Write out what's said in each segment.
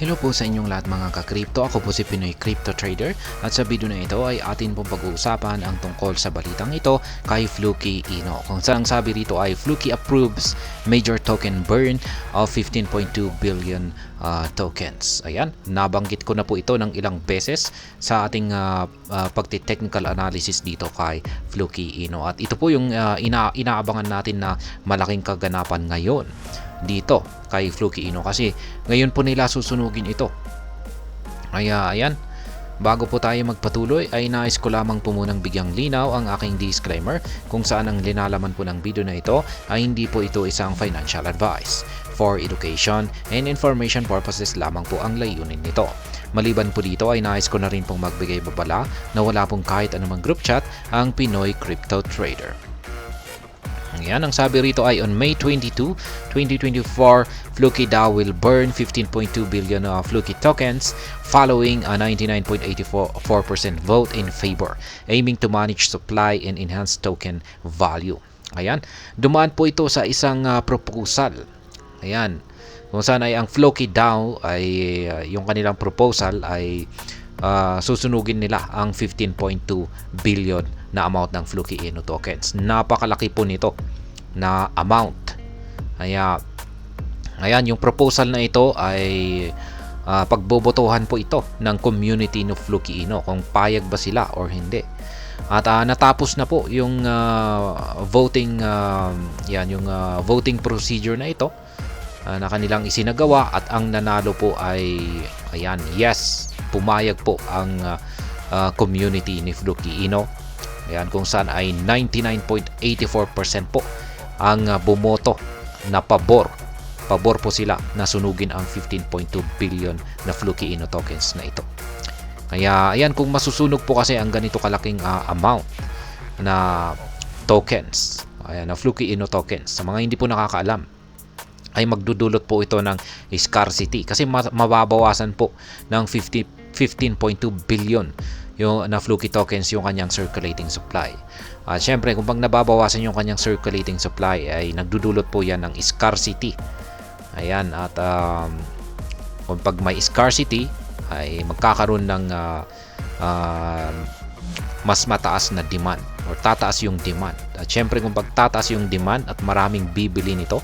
Hello po sa inyong lahat mga ka-crypto. Ako po si Pinoy Crypto Trader at sa video na ito ay atin pong pag-uusapan ang tungkol sa balitang ito kay Fluky Ino. Kung saan ang sabi rito ay Fluky approves major token burn of 15.2 billion tokens. Ayan, nabanggit ko na po ito ng ilang beses sa ating pagti-technical analysis dito kay Fluky Ino. At ito po yung inaabangan natin na malaking kaganapan ngayon dito kay Fluky Ino kasi ngayon po nila susunugin ito. Ayan, bago po tayo magpatuloy ay nais ko lamang po munang bigyang linaw ang aking disclaimer kung saan ang linalaman po ng video na ito ay hindi po ito isang financial advice. For education and information purposes lamang po ang layunin nito. Maliban po dito ay nais ko na rin pong magbigay babala na wala pong kahit anumang group chat ang Pinoy Crypto Trader. Yan, ang sabi rito ay on May 22, 2024, Fluky DAO will burn 15.2 billion Fluky tokens following a 99.84% vote in favor, aiming to manage supply and enhance token value. Ayan, dumaan po ito sa isang proposal. Ayan, kung saan ay ang Fluky DAO ay yung kanilang proposal ay susunugin nila ang 15.2 billion na amount ng Fluky Ino tokens. Napakalaki po nito na amount. Ayan, yung proposal na ito ay pagbobotohan po ito ng community ng Fluky Ino kung payag ba sila or hindi. At natapos na po yung voting voting procedure na ito na kanilang isinagawa at ang nanalo po ay ayan, yes, pumayag po ang community ni Fluky Ino. Ayan, kung saan ay 99.84% po ang bumoto na pabor po sila na sunugin ang 15.2 billion na Fluky Ino tokens na ito. Kaya ayan, kung masusunog po kasi ang ganito kalaking amount na tokens, ayan, na Fluky Ino tokens, sa mga hindi po nakakaalam, ay magdudulot po ito ng scarcity kasi mababawasan po ng 15.2 billion yung na Fluky tokens yung kanyang circulating supply. At syempre, kung pag nababawasan yung kanyang circulating supply ay nagdudulot po yan ng scarcity. Ayan, at kung pag may scarcity ay magkakaroon ng mas mataas na demand or tataas yung demand. At syempre, kung pag tataas yung demand at maraming bibili nito,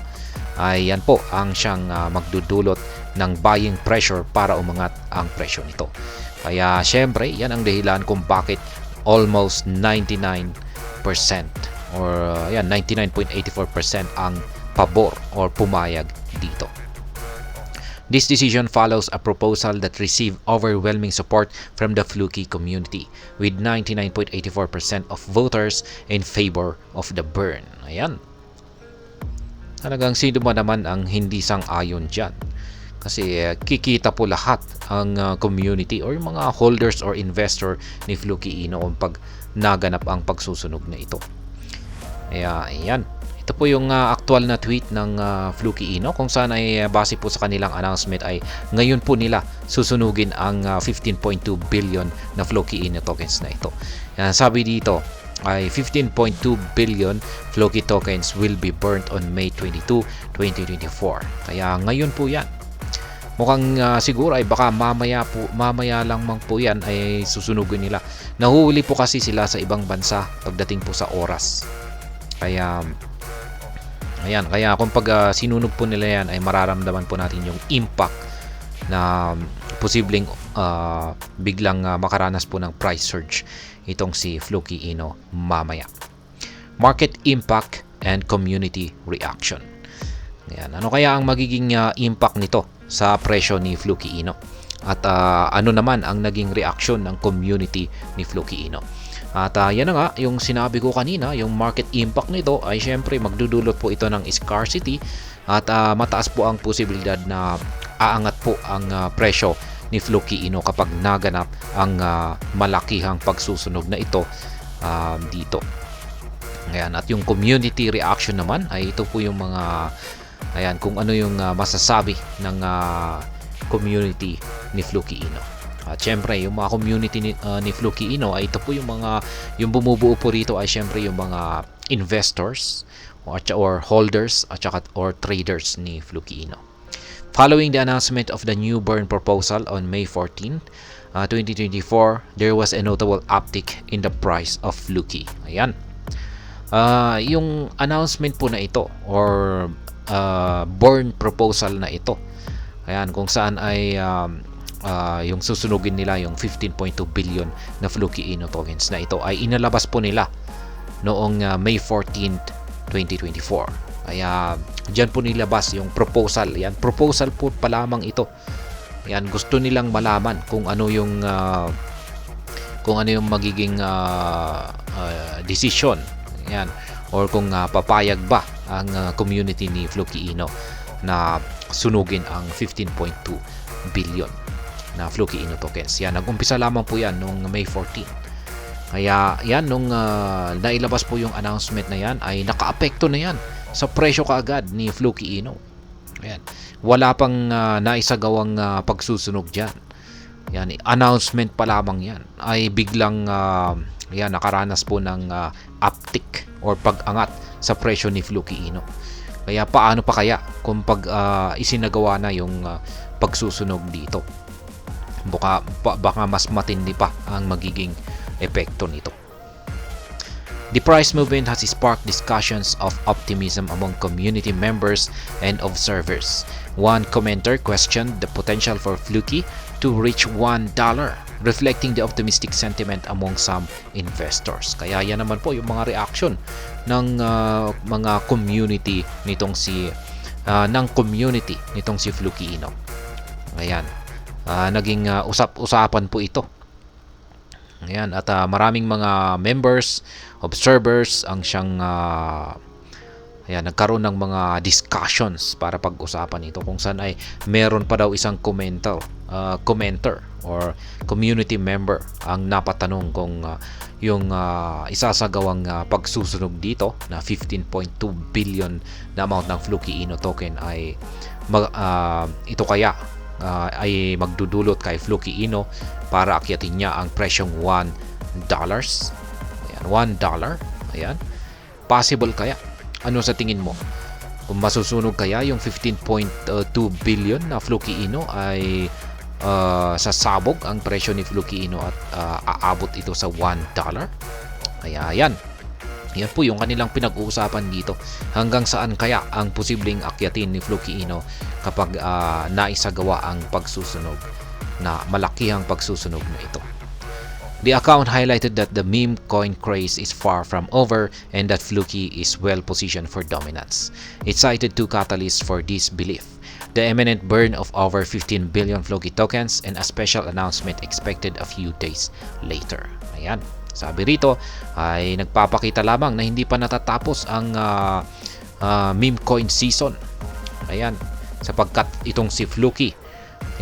ay yan po ang siyang magdudulot ng buying pressure para umangat ang presyo nito. Kaya syempre, yan ang dahilan kung bakit almost 99% or 99.84% ang pabor or pumayag dito. This decision follows a proposal that received overwhelming support from the Fluky community with 99.84% of voters in favor of the burn. Ayan. Talagang sino ba naman ang hindi sang-ayon dyan? Kasi kikita po lahat ang community or yung mga holders or investor ni Fluky Ino kung pag naganap ang pagsusunog na ito. Kaya ayan, ito po yung actual na tweet ng Fluky Ino kung saan ay base po sa kanilang announcement ay ngayon po nila susunugin ang 15.2 billion na Fluky Ino tokens na ito. Yan, sabi dito ay 15.2 billion Fluky tokens will be burnt on May 22, 2024. Kaya ngayon po yan. Mukhang siguro ay baka mamaya lang po yan ay susunugin nila. Nahuhuli po kasi sila sa ibang bansa pagdating po sa oras. Kaya ayan, kaya kung pag sinunog po nila yan ay mararamdaman po natin yung impact na posibleng biglang makaranas po ng price surge itong si Fluky Ino mamaya. Market impact and community reaction. Ayan, ano kaya ang magiging impact nito sa presyo ni Fluky Ino? At ano naman ang naging reaction ng community ni Fluky Ino? At yan na nga, yung sinabi ko kanina, yung market impact nito ay syempre magdudulot po ito ng scarcity at mataas po ang posibilidad na aangat po ang presyo ni Fluky Ino kapag naganap ang malakihang pagsusunog na ito dito. Ayan, at yung community reaction naman ay ito po yung mga ayan, kung ano yung masasabi ng community ni Fluky Ino. At syempre, yung mga community ni Fluky Ino ay ito po yung mga yung bumubuo po rito ay syempre yung mga investors or holders at saka or traders ni Fluky Ino. Following the announcement of the new burn proposal on May 14, 2024, there was a notable uptick in the price of Fluky. Ayan. Yung announcement po na ito or burn proposal na ito, ayan, kung saan ay yung susunugin nila yung 15.2 billion na Fluky Ino tokens na ito ay inalabas po nila noong May 14th, 2024. Kaya dyan po nilabas yung proposal. Yan, proposal po pa lamang ito. Yan, gusto nilang malaman kung ano yung magiging decision. Yan, or kung papayag ba ang community ni Fluky Ino na sunugin ang 15.2 billion na Fluky Ino tokens. Yan, nag-umpisa lamang po yan noong May 14. Kaya yan, nung nailabas po yung announcement na yan, ay naka-apekto na yan sa presyo kaagad ni Fluky Ino. Ayan. Wala pang naisagawang pagsusunog dyan. Yan, announcement pa lamang yan. Ay biglang yan, nakaranas po ng uptick or pag-angat sa presyo ni Fluky Ino. Kaya paano pa kaya kung pag isinagawa na yung pagsusunog dito? Baka mas matindi pa ang magiging epekto nito. The price movement has sparked discussions of optimism among community members and observers. One commenter questioned the potential for Fluky to reach $1, reflecting the optimistic sentiment among some investors. Kaya yan naman po yung mga reaction ng mga community nitong si Fluky Ino. Ayan. Naging usap-usapan po ito. Ayan, at maraming mga members, observers ang siyang nagkaroon ng mga discussions para pag-usapan ito, kung saan ay meron pa daw isang commenter or community member ang napatanong kung yung isasagawang pagsusunog dito na 15.2 billion na amount ng Fluky Ino token ay ito kaya ay magdudulot kay Fluky Ino para akyatin niya ang presyong $1. Ayan, $1. Ayan. Possible kaya? Ano sa tingin mo? Kung masusunog kaya yung 15.2 billion na Fluky Ino ay sasabog ang presyo ni Fluky Ino at aabot ito sa $1? Kaya yan. Yan po yung kanilang pinag-uusapan dito. Hanggang saan kaya ang posibleng akyatin ni Fluky Ino kapag naisagawa ang pagsusunog na malakihang pagsusunog na ito. The account highlighted that the meme coin craze is far from over and that Fluky is well positioned for dominance. It cited two catalysts for this belief: the imminent burn of over 15 billion Fluky tokens and a special announcement expected a few days later. Ayan. Sabi rito ay nagpapakita lamang na hindi pa natatapos ang meme coin season. Ayan, sapagkat itong si Fluky,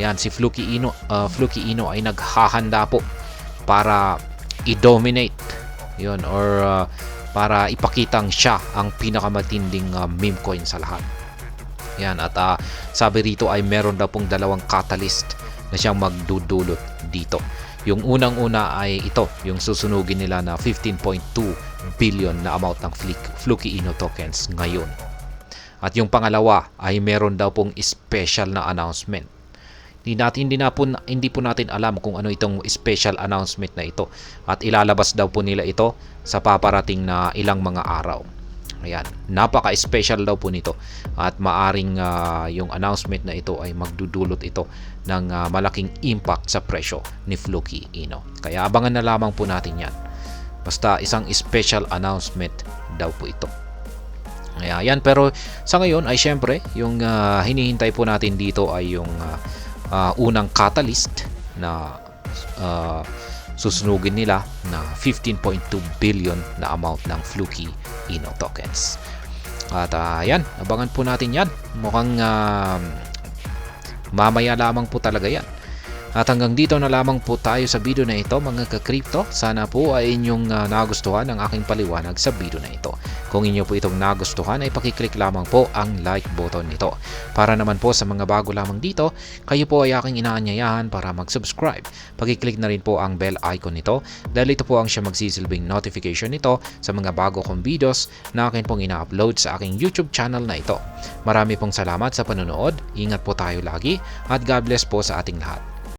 ayan, si Fluky Ino ay naghahanda po para i-dominate yun, or para ipakitang siya ang pinakamatinding meme coin sa lahat. Ayan, at sabi rito ay meron daw pong dalawang catalyst na siyang magdudulot dito. Yung unang-una ay ito, yung susunugin nila na 15.2 billion na amount ng Fluky Ino tokens ngayon. At yung pangalawa ay meron daw pong special na announcement. Hindi po natin alam kung ano itong special announcement na ito, at ilalabas daw po nila ito sa paparating na ilang mga araw. Ayan, napaka-special daw po nito at maaring yung announcement na ito ay magdudulot ito ng malaking impact sa presyo ni Fluky Ino. Kaya abangan na lamang po natin yan. Basta isang special announcement daw po ito. Ayan, pero sa ngayon ay syempre yung hinihintay po natin dito ay yung unang catalyst na susunugin nila na 15.2 billion na amount ng Fluky Ino tokens. At yan, abangan po natin yan. Mukhang mamaya lamang po talaga yan. At hanggang dito na lamang po tayo sa video na ito mga ka-crypto. Sana po ay inyong nagustuhan ang aking paliwanag sa video na ito. Kung inyo po itong nagustuhan ay pakiclick lamang po ang like button nito. Para naman po sa mga bago lamang dito, kayo po ay aking inaanyayahan para mag-subscribe. Pakiclick na rin po ang bell icon nito dahil ito po ang siya magsisilbing notification nito sa mga bago kong videos na akin pong ina-upload sa aking YouTube channel na ito. Marami pong salamat sa panonood, ingat po tayo lagi at God bless po sa ating lahat.